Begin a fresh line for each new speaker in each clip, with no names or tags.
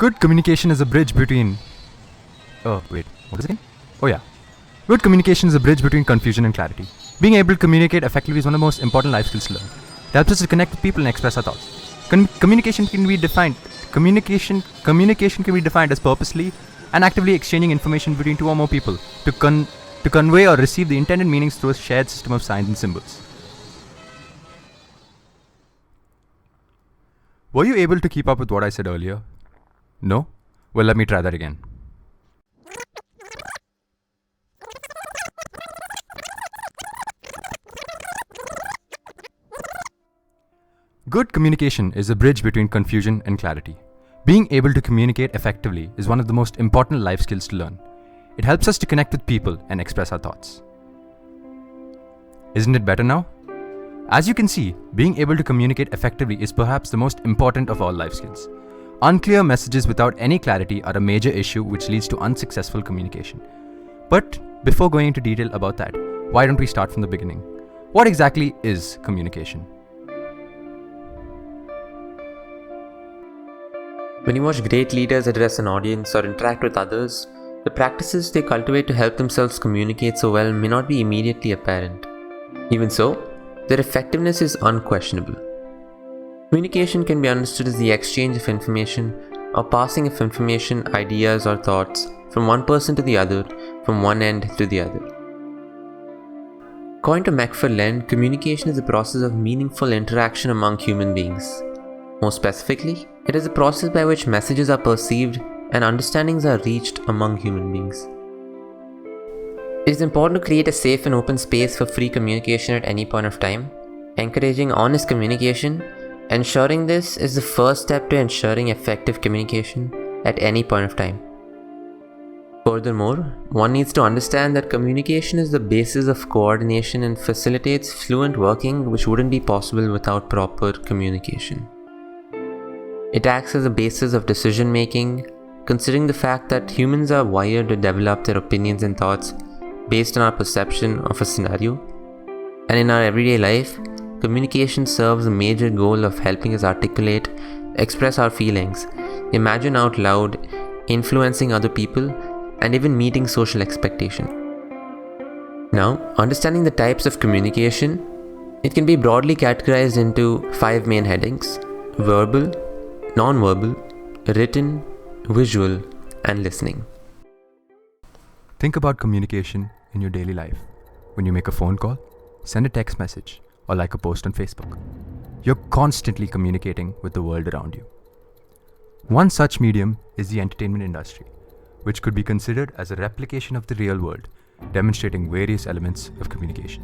Good communication is a bridge between... Oh, wait. What is it again? Oh, yeah. Good communication is a bridge between confusion and clarity. Being able to communicate effectively is one of the most important life skills to learn. It helps us to connect with people and express our thoughts. Communication can be defined as purposely and actively exchanging information between two or more people to convey or receive the intended meanings through a shared system of signs and symbols. Were you able to keep up with what I said earlier? No? Well, let me try that again. Good communication is a bridge between confusion and clarity. Being able to communicate effectively is one of the most important life skills to learn. It helps us to connect with people and express our thoughts. Isn't it better now? As you can see, being able to communicate effectively is perhaps the most important of all life skills. Unclear messages without any clarity are a major issue which leads to unsuccessful communication. But before going into detail about that, why don't we start from the beginning? What exactly is communication?
When you watch great leaders address an audience or interact with others, the practices they cultivate to help themselves communicate so well may not be immediately apparent. Even so, their effectiveness is unquestionable. Communication can be understood as the exchange of information or passing of information, ideas, or thoughts from one person to the other, from one end to the other. According to McFarlane, communication is the process of meaningful interaction among human beings. More specifically, it is a process by which messages are perceived and understandings are reached among human beings. It is important to create a safe and open space for free communication at any point of time. Encouraging honest communication, ensuring this is the first step to ensuring effective communication at any point of time. Furthermore, one needs to understand that communication is the basis of coordination and facilitates fluent working, which wouldn't be possible without proper communication. It acts as a basis of decision making, considering the fact that humans are wired to develop their opinions and thoughts based on our perception of a scenario. And in our everyday life, communication serves a major goal of helping us articulate, express our feelings, imagine out loud, influencing other people, and even meeting social expectation. Now, understanding the types of communication, it can be broadly categorized into 5 main headings: verbal, non-verbal, written, visual, and listening.
Think about communication in your daily life. When you make a phone call, send a text message, or like a post on Facebook. You're constantly communicating with the world around you. One such medium is the entertainment industry, which could be considered as a replication of the real world, demonstrating various elements of communication.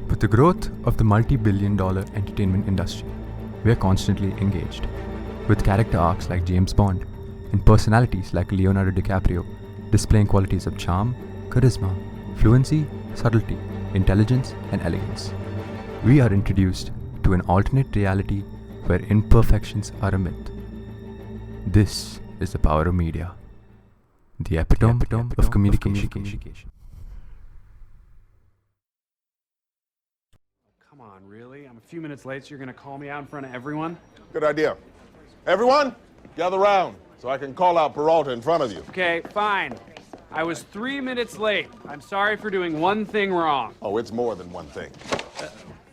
With the growth of the multi-billion-dollar entertainment industry, we are constantly engaged, with character arcs like James Bond and personalities like Leonardo DiCaprio displaying qualities of charm, charisma, fluency, subtlety, intelligence, and elegance. We are introduced to an alternate reality where imperfections are a myth. This is the power of media, the epitome of communication.
Come on, really? I'm a few minutes late, so you're gonna call me out in front of everyone?
Good idea. Everyone, gather round so I can call out Peralta in front of you.
Okay, fine. I was 3 minutes late. I'm sorry for doing one thing wrong.
Oh, it's more than one thing.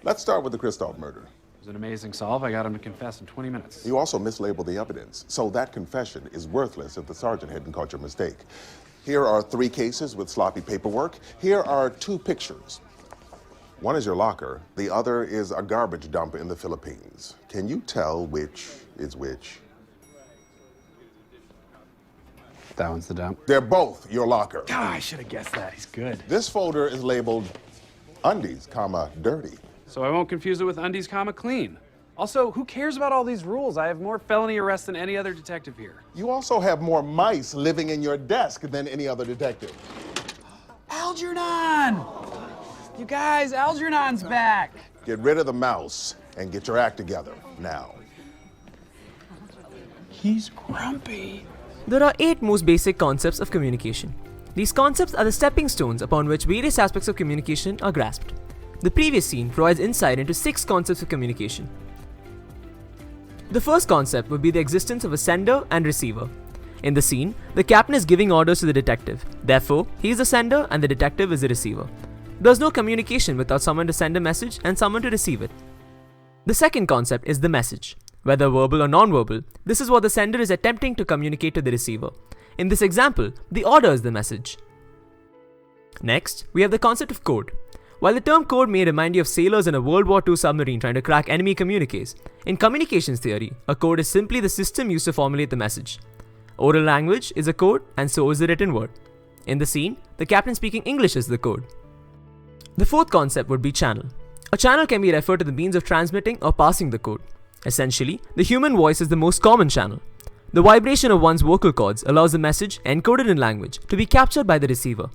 Let's start with the Christoph murder.
It was an amazing solve. I got him to confess in 20 minutes.
You also mislabeled the evidence, so that confession is worthless if the sergeant hadn't caught your mistake. Here are 3 cases with sloppy paperwork. Here are 2 pictures. One is your locker, the other is a garbage dump in the Philippines. Can you tell which is which?
That one's the dump.
They're both your locker.
God, I should have guessed that. He's good.
This folder is labeled undies, dirty.
So I won't confuse it with undies, clean. Also, who cares about all these rules? I have more felony arrests than any other detective here.
You also have more mice living in your desk than any other detective.
Algernon! You guys, Algernon's back.
Get rid of the mouse and get your act together now.
He's grumpy.
There are 8 most basic concepts of communication. These concepts are the stepping stones upon which various aspects of communication are grasped. The previous scene provides insight into 6 concepts of communication. The first concept would be the existence of a sender and receiver. In the scene, the captain is giving orders to the detective. Therefore, he is the sender and the detective is the receiver. There's no communication without someone to send a message and someone to receive it. The second concept is the message. Whether verbal or non-verbal, this is what the sender is attempting to communicate to the receiver. In this example, the order is the message. Next, we have the concept of code. While the term code may remind you of sailors in a World War II submarine trying to crack enemy communiques, in communications theory, a code is simply the system used to formulate the message. Oral language is a code and so is the written word. In the scene, the captain speaking English is the code. The fourth concept would be channel. A channel can be referred to the means of transmitting or passing the code. Essentially, the human voice is the most common channel. The vibration of one's vocal cords allows the message, encoded in language, to be captured by the receiver.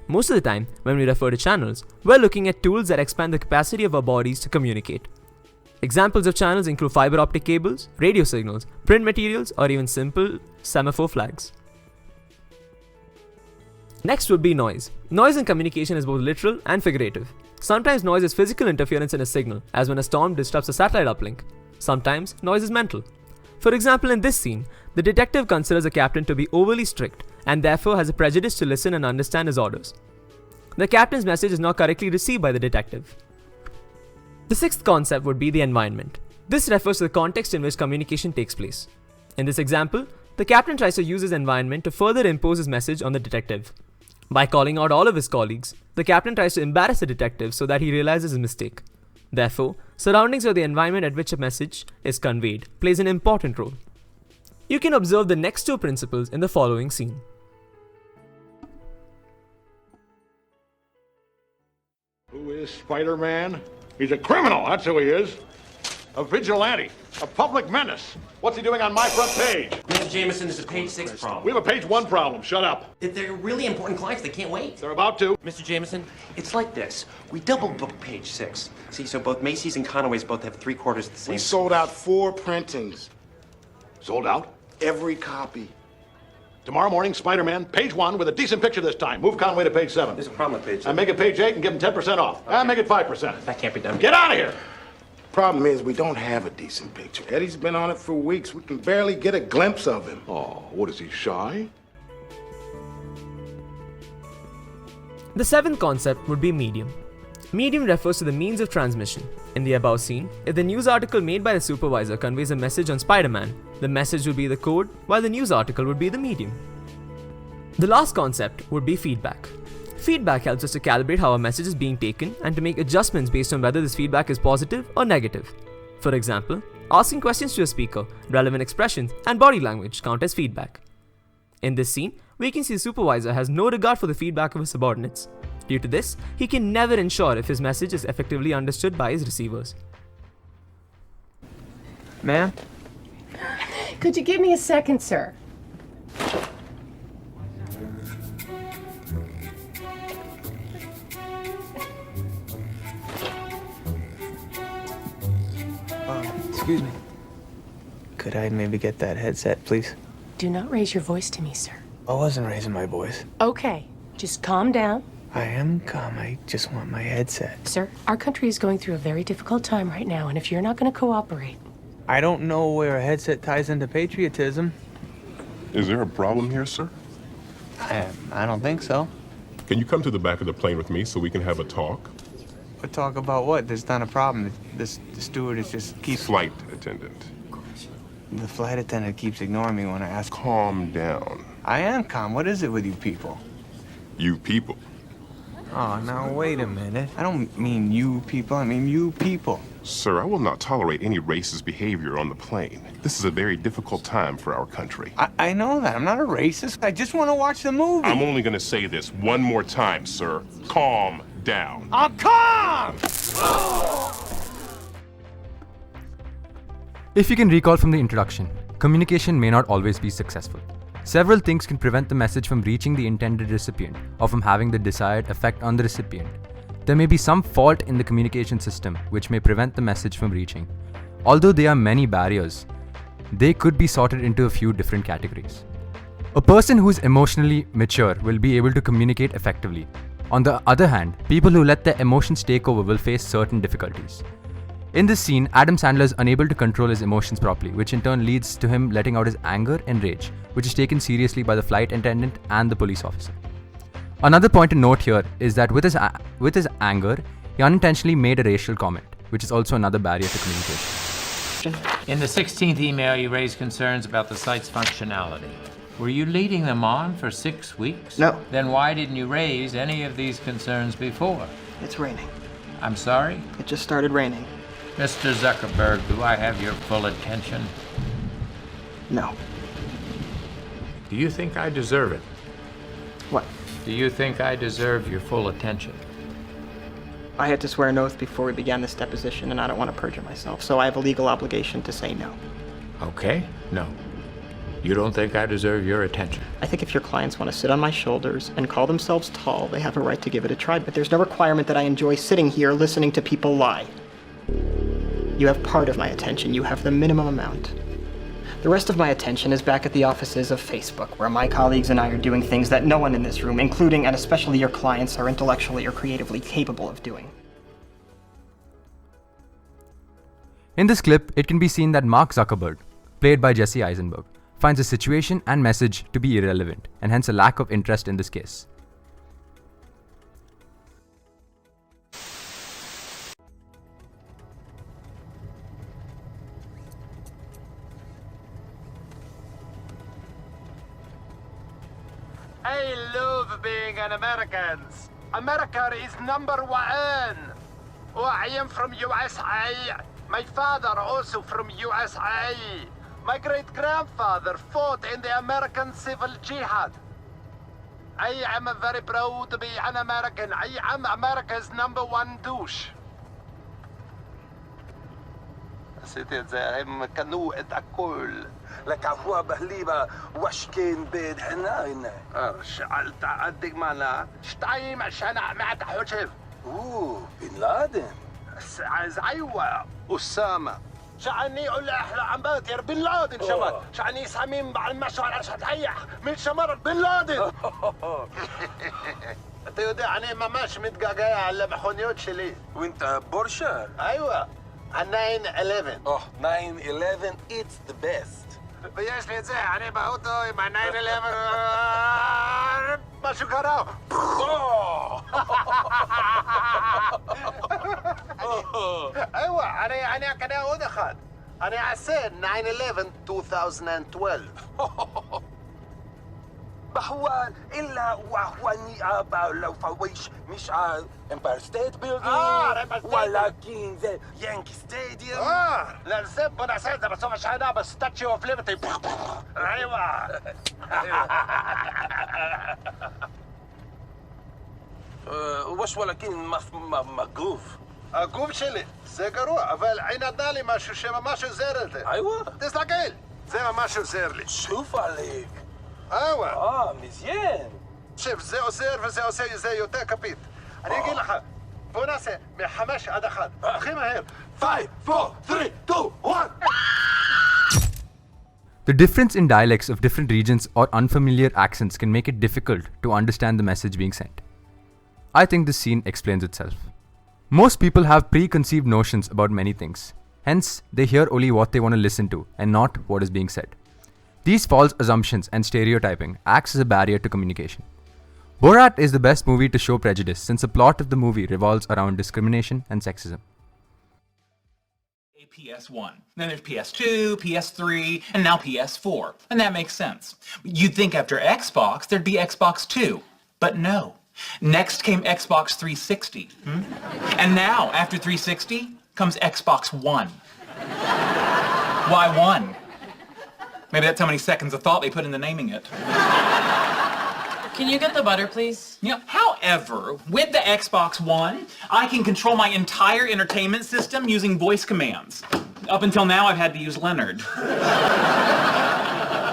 Most of the time, when we refer to channels, we're looking at tools that expand the capacity of our bodies to communicate. Examples of channels include fiber optic cables, radio signals, print materials, or even simple semaphore flags. Next would be noise. Noise in communication is both literal and figurative. Sometimes noise is physical interference in a signal, as when a storm disrupts a satellite uplink. Sometimes noise is mental. For example, in this scene, the detective considers the captain to be overly strict and therefore has a prejudice to listen and understand his orders. The captain's message is not correctly received by the detective. The sixth concept would be the environment. This refers to the context in which communication takes place. In this example, the captain tries to use his environment to further impose his message on the detective. By calling out all of his colleagues, the captain tries to embarrass the detective so that he realizes his mistake. Therefore, surroundings or the environment at which a message is conveyed plays an important role. You can observe the next two principles in the following scene.
Who is Spider-Man? He's a criminal, that's who he is. A vigilante, a public menace. What's he doing on my front page?
Mr. Jameson, there's a page 6 problem.
We have a page 1 problem, shut up.
They're really important clients, they can't wait.
They're about to.
Mr. Jameson, it's like this. We double book page 6. See, so both Macy's and Conaway's both have 3/4 of the same.
We sold out 4 printings.
Sold out?
Every copy.
Tomorrow morning, Spider-Man, page 1 with a decent picture this time. Move Conway to page 7.
There's a problem with page 6.
And make it page 8 and give him 10% off. And make it 5%.
That can't be done.
Get out of here!
Problem is, we don't have a decent picture. Eddie's been on it for weeks. We can barely get a glimpse of him.
Oh, what is he, shy?
The seventh concept would be medium. Medium refers to the means of transmission. In the above scene, if the news article made by the supervisor conveys a message on Spider-Man, the message would be the code, while the news article would be the medium. The last concept would be feedback. Feedback helps us to calibrate how a message is being taken and to make adjustments based on whether this feedback is positive or negative. For example, asking questions to a speaker, relevant expressions, and body language count as feedback. In this scene, we can see the supervisor has no regard for the feedback of his subordinates. Due to this, he can never ensure if his message is effectively understood by his receivers.
Ma'am?
Could you give me a second, sir?
Excuse me. Could I maybe get that headset, please?
Do not raise your voice to me, sir.
I wasn't raising my voice.
Okay, just calm down.
I am calm. I just want my headset.
Sir, our country is going through a very difficult time right now, and if you're not going to cooperate...
I don't know where a headset ties into patriotism.
Is there a problem here, sir?
I don't think so.
Can you come to the back of the plane with me so we can have a talk?
But talk about what? There's not a problem. The stewardess just keeps...
Flight attendant.
The flight attendant keeps ignoring me when I ask...
Calm down.
I am calm. What is it with you people?
You people.
Oh, now wait a minute. I don't mean you people. I mean you people.
Sir, I will not tolerate any racist behavior on the plane. This is a very difficult time for our country.
I know that. I'm not a racist. I just want to watch the movie.
I'm only going to say this one more time, sir. Calm down.
I'm calm!
If you can recall from the introduction, communication may not always be successful. Several things can prevent the message from reaching the intended recipient or from having the desired effect on the recipient. There may be some fault in the communication system which may prevent the message from reaching. Although there are many barriers, they could be sorted into a few different categories. A person who is emotionally mature will be able to communicate effectively. On the other hand, people who let their emotions take over will face certain difficulties. In this scene, Adam Sandler is unable to control his emotions properly, which in turn leads to him letting out his anger and rage, which is taken seriously by the flight attendant and the police officer. Another point to note here is that with his anger, he unintentionally made a racial comment, which is also another barrier to communication.
In the 16th email, you raised concerns about the site's functionality. Were you leading them on for 6 weeks?
No.
Then why didn't you raise any of these concerns before?
It's raining.
I'm sorry?
It just started raining.
Mr. Zuckerberg, do I have your full attention?
No.
Do you think I deserve it?
What?
Do you think I deserve your full attention?
I had to swear an oath before we began this deposition, and I don't want to perjure myself, so I have a legal obligation to say no.
Okay, no. You don't think I deserve your attention?
I think if your clients want to sit on my shoulders and call themselves tall, they have a right to give it a try, but there's no requirement that I enjoy sitting here listening to people lie. You have part of my attention. You have the minimum amount. The rest of my attention is back at the offices of Facebook, where my colleagues and I are doing things that no one in this room, including and especially your clients, are intellectually or creatively capable of doing.
In this clip, it can be seen that Mark Zuckerberg, played by Jesse Eisenberg, finds the situation and message to be irrelevant, and hence a lack of interest in this case.
I love being an American. America is #1. Oh, I am from USA. My father also from USA. My great-grandfather fought in the American Civil Jihad. I am very proud to be an American. I am America's #1 douche. ستي زعيم كانوا اتأكل لك عفوا بهليبة وش كان بيد حناين شعلت عدك معنا شتايم عشان معك حجف بن لادن زعيوة أسامة شعني أقول أحلى عم باتر بن لادن شمر شعني سمين بعد المشوار عشان تهيح من شمر بن لادن انت يعني ما ماشي متقاقايا على محونيوت شلي وانت بورشر ايوه 9/11 9/11 it's the best بيش لي زي يعني بقوتو مع 9/11 ما شو كراو ايوه انا كده ودخل انا عسين 9/11 2012 بحوال إلا وحواني أبا لو فويش مش على امباير ستيت بيلدينج ولكن زي يانكي ستاديوم لا الزب أنا سيدة بس هو شاينا بس ستاتشيو أوف ليبرتي أيوة وش ولكن ما قوف قوف شلي زي قروع أفل عين الدالي ماشو شما ماشو زيرلتي أيوة تسلاقيل زي ما ماشو زيرلي شوف عليك ايوه مزيان شوف زي أسير وزي أسير زي يوتا كابيت أنا أقول لك بوناسة من حماش أدخل خيمة هير 5 4 3 2 1
The difference in dialects of different regions or unfamiliar accents can make it difficult to understand the message being sent. I think this scene explains itself. Most people have preconceived notions about many things. Hence, they hear only what they want to listen to and not what is being said. These false assumptions and stereotyping acts as a barrier to communication. Borat is the best movie to show prejudice since the plot of the movie revolves around discrimination and sexism.
PS1. Then there's PS2, PS3, and now PS4. And that makes sense. You'd think after Xbox, there'd be Xbox 2. But no. Next came Xbox 360. And now, after 360, comes Xbox One. Why one? Maybe that's how many seconds of thought they put into naming it.
Can you get the butter, please?
However, with the Xbox One, I can control my entire entertainment system using voice commands. Up until now, I've had to use Leonard.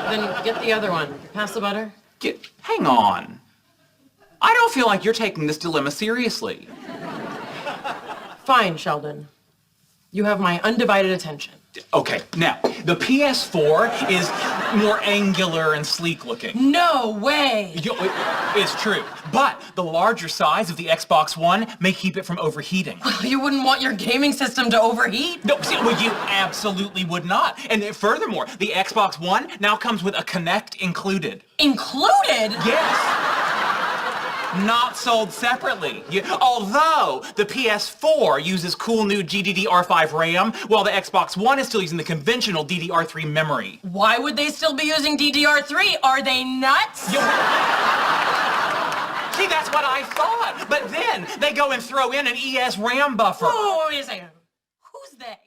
Then get the other one. Pass the butter.
Hang on. I don't feel like you're taking this dilemma seriously.
Fine, Sheldon. You have my undivided attention.
Okay, now, the PS4 is more angular and sleek looking.
No way!
It's true. But the larger size of the Xbox One may keep it from overheating.
Well, you wouldn't want your gaming system to overheat.
No, you absolutely would not. And furthermore, the Xbox One now comes with a Kinect included.
Included?
Yes. Not sold separately. Although the PS4 uses cool new GDDR5 RAM, while the Xbox One is still using the conventional DDR3 memory.
Why would they still be using DDR3? Are they nuts?
See, that's what I thought. But then they go and throw in an ES RAM buffer.
Whoa, wait a second. Who's they?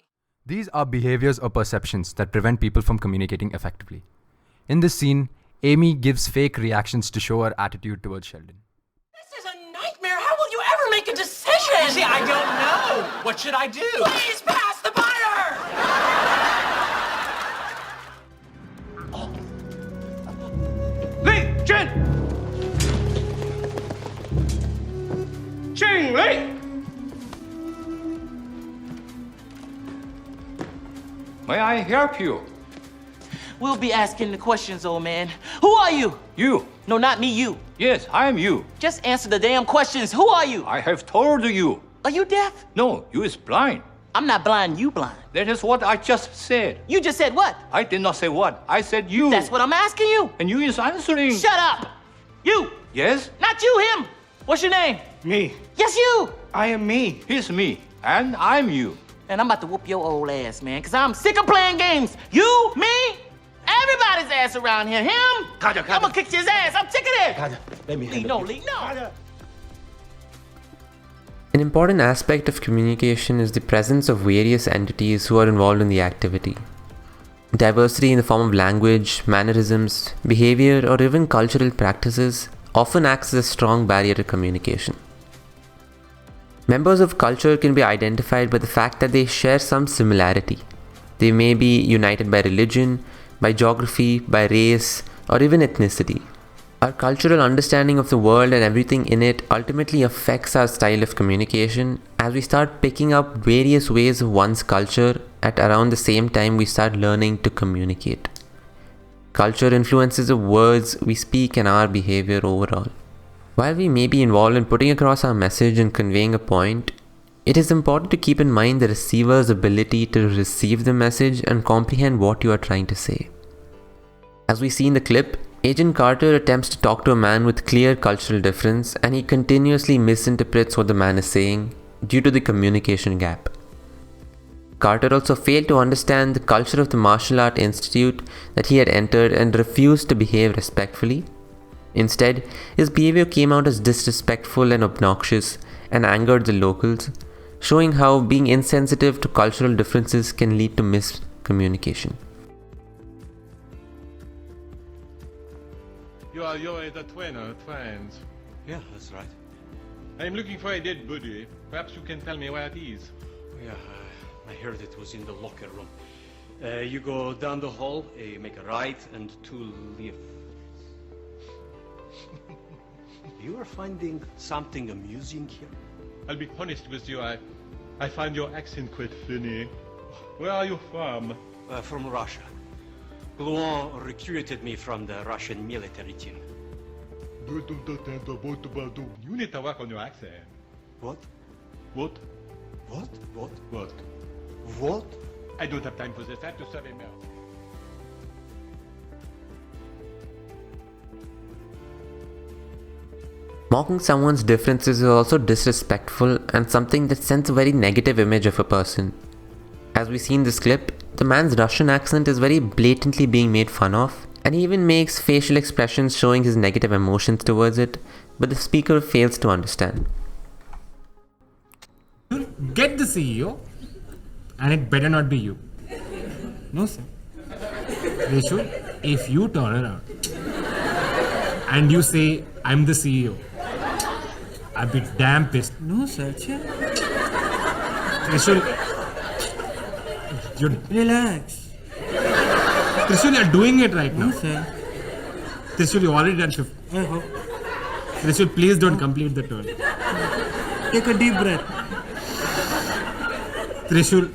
These are behaviors or perceptions that prevent people from communicating effectively. In this scene, Amy gives fake reactions to show her attitude towards Sheldon.
This is a nightmare. How will you ever make a decision?
See, I don't know. What should I do?
Please pass the butter!
Li Jin! Ching Li! May I help you?
We'll be asking the questions, old man. Who are you?
You.
No, not me, you.
Yes, I am you.
Just answer the damn questions. Who are you?
I have told you.
Are you deaf?
No, you is blind.
I'm not blind, you blind.
That is what I just said.
You just said what?
I did not say what. I said you.
That's what I'm asking you.
And you is answering.
Shut up! You!
Yes?
Not you, him! What's your name?
Me.
Yes, you!
I am me. He's me. And I'm you.
And I'm about to whoop your old ass, man, because I'm sick of playing games. You, me, everybody's ass around here. Him? I'm gonna kick his ass. I'm sick of this.
Let me
Lee, no, Lee, no.
An important aspect of communication is the presence of various entities who are involved in the activity. Diversity in the form of language, mannerisms, behavior, or even cultural practices often acts as a strong barrier to communication. Members of culture can be identified by the fact that they share some similarity. They may be united by religion, by geography, by race, or even ethnicity. Our cultural understanding of the world and everything in it ultimately affects our style of communication as we start picking up various ways of one's culture at around the same time we start learning to communicate. Culture influences the words we speak and our behavior overall. While we may be involved in putting across our message and conveying a point, it is important to keep in mind the receiver's ability to receive the message and comprehend what you are trying to say. As we see in the clip, Agent Carter attempts to talk to a man with clear cultural difference and he continuously misinterprets what the man is saying due to the communication gap. Carter also failed to understand the culture of the martial art institute that he had entered and refused to behave respectfully. Instead, his behavior came out as disrespectful and obnoxious and angered the locals, showing how being insensitive to cultural differences can lead to miscommunication.
You're the twins.
Yeah, that's right.
I'm looking for a dead body. Perhaps you can tell me where it is.
Yeah, I heard it was in the locker room. You go down the hall, make a right and 2 left. You are finding something amusing here?
I'll be honest with you, I find your accent quite funny. Where are you from?
From Russia. Gluon recruited me from the Russian military team.
You need to work on your accent.
What?
What?
What? What?
What?
What?
I don't have time for this. I have to serve a meal.
Mocking someone's differences is also disrespectful and something that sends a very negative image of a person. As we see in this clip, the man's Russian accent is very blatantly being made fun of, and he even makes facial expressions showing his negative emotions towards it, but the speaker fails to understand.
Get the CEO, and it better not be you. No, sir. They should, if you turn around and you say, I'm the CEO, I'd be damn pissed. No, sir. Trishul, relax. Trishul, you're doing it right now. No, sir. Trishul, you already done shift. Trishul, please don't complete the turn. Take a deep breath. Trishul.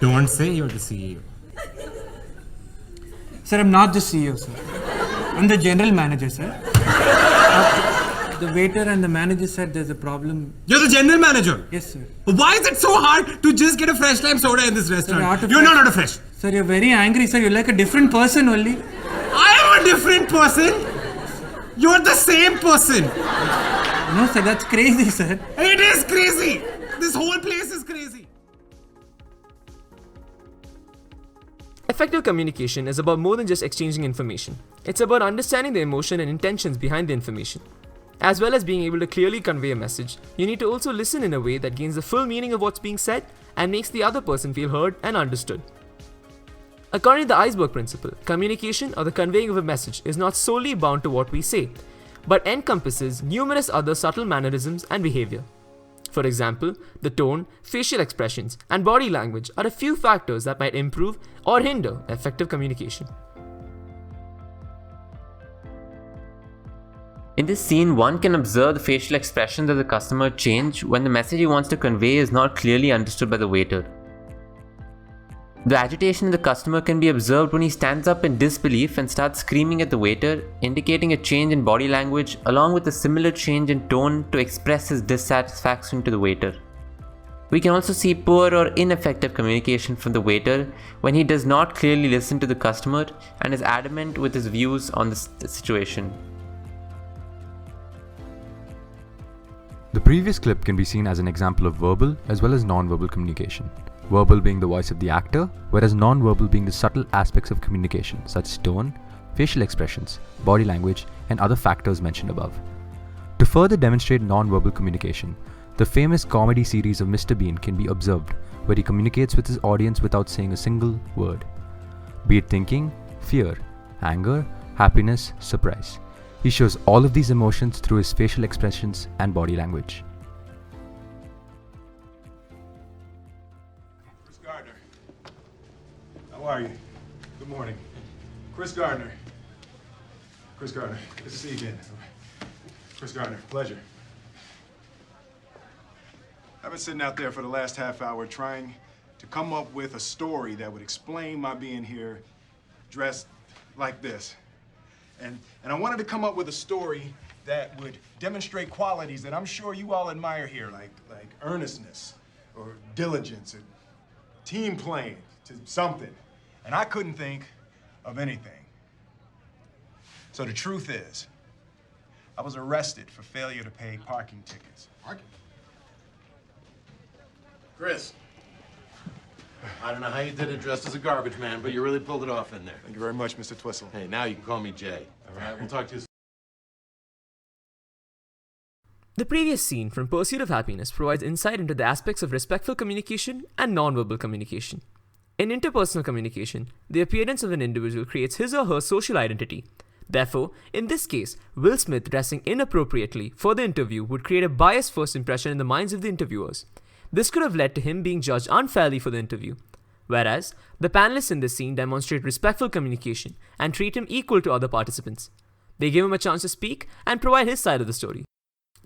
Don't say you're the CEO.
Sir, I'm not the CEO, sir. I'm the general manager, sir. The waiter and the manager said there's a problem.
You're the general manager?
Yes, sir.
Why is it so hard to just get a fresh lime soda in this restaurant?
Sir,
you're not out of fresh.
Sir, you're very angry, sir. You're like a different person only.
I am a different person? You're the same person.
No, sir, that's crazy, sir.
It is crazy. This whole place is crazy.
Effective communication is about more than just exchanging information. It's about understanding the emotion and intentions behind the information. As well as being able to clearly convey a message, you need to also listen in a way that gains the full meaning of what's being said and makes the other person feel heard and understood. According to the iceberg principle, communication or the conveying of a message is not solely bound to what we say, but encompasses numerous other subtle mannerisms and behavior. For example, the tone, facial expressions, and body language are a few factors that might improve or hinder effective communication.
In this scene, one can observe the facial expressions of the customer change when the message he wants to convey is not clearly understood by the waiter. The agitation of the customer can be observed when he stands up in disbelief and starts screaming at the waiter, indicating a change in body language along with a similar change in tone to express his dissatisfaction to the waiter. We can also see poor or ineffective communication from the waiter when he does not clearly listen to the customer and is adamant with his views on the situation.
The previous clip can be seen as an example of verbal as well as non-verbal communication. Verbal being the voice of the actor, whereas non-verbal being the subtle aspects of communication such as tone, facial expressions, body language, and other factors mentioned above. To further demonstrate non-verbal communication, the famous comedy series of Mr. Bean can be observed, where he communicates with his audience without saying a single word. Be it thinking, fear, anger, happiness, surprise. He shows all of these emotions through his facial expressions and body language.
Chris Gardner. How are you? Good morning. Chris Gardner. Chris Gardner. Good to see you again. Chris Gardner, pleasure. I've been sitting out there for the last half hour trying to come up with a story that would explain my being here dressed like this. And I wanted to come up with a story that would demonstrate qualities that I'm sure you all admire here, like earnestness or diligence or team playing to something. And I couldn't think of anything. So the truth is, I was arrested for failure to pay parking tickets. Parking?
Chris, I don't know how you did it dressed as a garbage man, but you really pulled it off in there.
Thank you very much, Mr. Twistle.
Hey, now you can call me Jay. All right, we'll talk to you soon.
The previous scene from Pursuit of Happiness provides insight into the aspects of respectful communication and non-verbal communication. In interpersonal communication, the appearance of an individual creates his or her social identity. Therefore, in this case, Will Smith dressing inappropriately for the interview would create a biased first impression in the minds of the interviewers. This could have led to him being judged unfairly for the interview. Whereas, the panelists in this scene demonstrate respectful communication and treat him equal to other participants. They give him a chance to speak and provide his side of the story.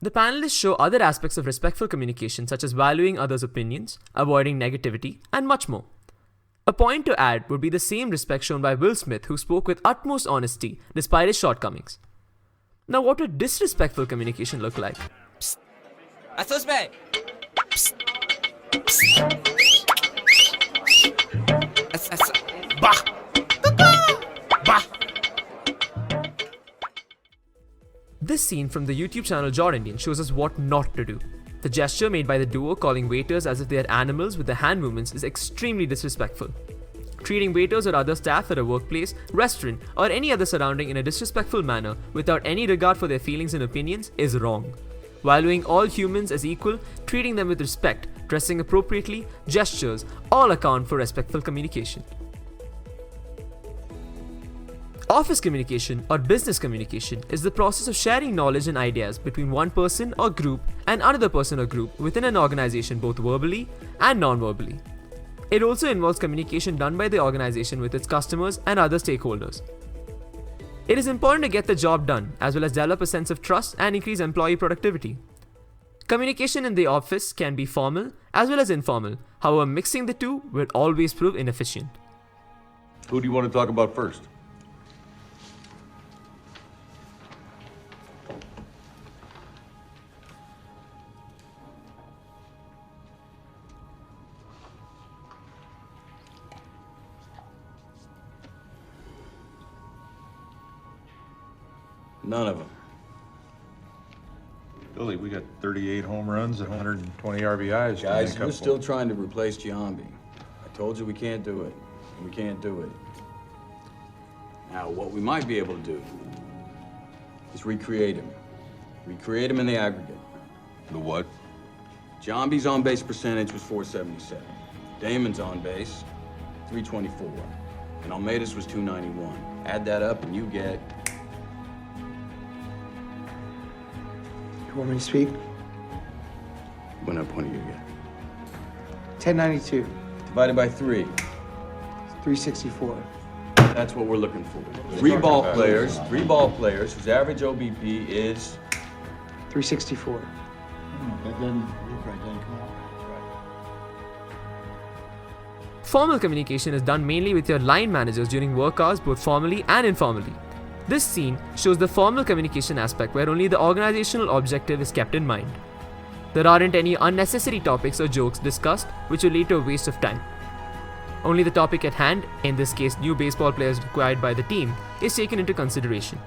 The panelists show other aspects of respectful communication such as valuing others' opinions, avoiding negativity, and much more. A point to add would be the same respect shown by Will Smith, who spoke with utmost honesty despite his shortcomings. Now, what would disrespectful communication look like?
Psst. Asusbe. Psst.
Bah! Bah!
This scene from the YouTube channel Jordandian shows us what not to do. The gesture made by the duo calling waiters as if they are animals with their hand movements is extremely disrespectful. Treating waiters or other staff at a workplace, restaurant, or any other surrounding in a disrespectful manner without any regard for their feelings and opinions is wrong. Valuing all humans as equal, treating them with respect, dressing appropriately, gestures, all account for respectful communication. Office communication or business communication is the process of sharing knowledge and ideas between one person or group and another person or group within an organization both verbally and non-verbally. It also involves communication done by the organization with its customers and other stakeholders. It is important to get the job done as well as develop a sense of trust and increase employee productivity. Communication in the office can be formal as well as informal. However, mixing the two will always prove inefficient.
Who do you want to talk about first?
None of them.
Billy, we got 38 home runs and 120 RBIs.
Guys, you're still trying to replace Giambi. I told you we can't do it. We can't do it. Now, what we might be able to do is recreate him. Recreate him in the aggregate.
The what?
Giambi's on-base percentage was .477. Damon's on base, .324. And Almeida's was .291. Add that up and you get...
You want me to speak?
What point do you get?
1092.
Divided by 3.
364.
That's what we're looking for. Three ball players whose average OBP is
364.
That doesn't look right, doesn't come out.
Formal communication is done mainly with your line managers during work hours, both formally and informally. This scene shows the formal communication aspect where only the organizational objective is kept in mind. There aren't any unnecessary topics or jokes discussed which will lead to a waste of time. Only the topic at hand, in this case new baseball players required by the team, is taken into consideration.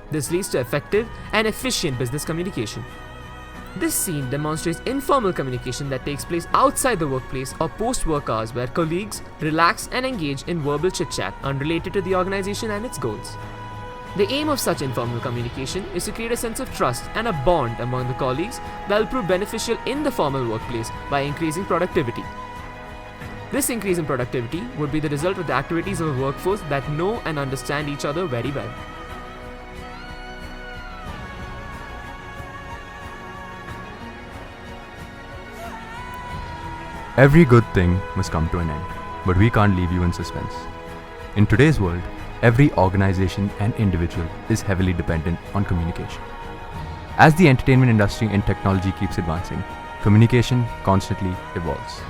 This leads to effective and efficient business communication. This scene demonstrates informal communication that takes place outside the workplace or post-work hours where colleagues relax and engage in verbal chit-chat unrelated to the organization and its goals. The aim of such informal communication is to create a sense of trust and a bond among the colleagues that will prove beneficial in the formal workplace by increasing productivity. This increase in productivity would be the result of the activities of a workforce that know and understand each other very well.
Every good thing must come to an end, but we can't leave you in suspense. In today's world, every organization and individual is heavily dependent on communication. As the entertainment industry and technology keeps advancing, communication constantly evolves.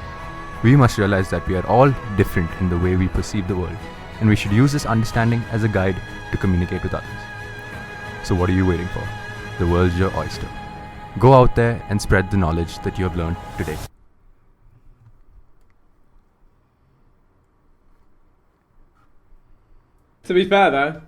We must realize that we are all different in the way we perceive the world, and we should use this understanding as a guide to communicate with others. So what are you waiting for? The world's your oyster. Go out there and spread the knowledge that you have learned today.
To be fair though,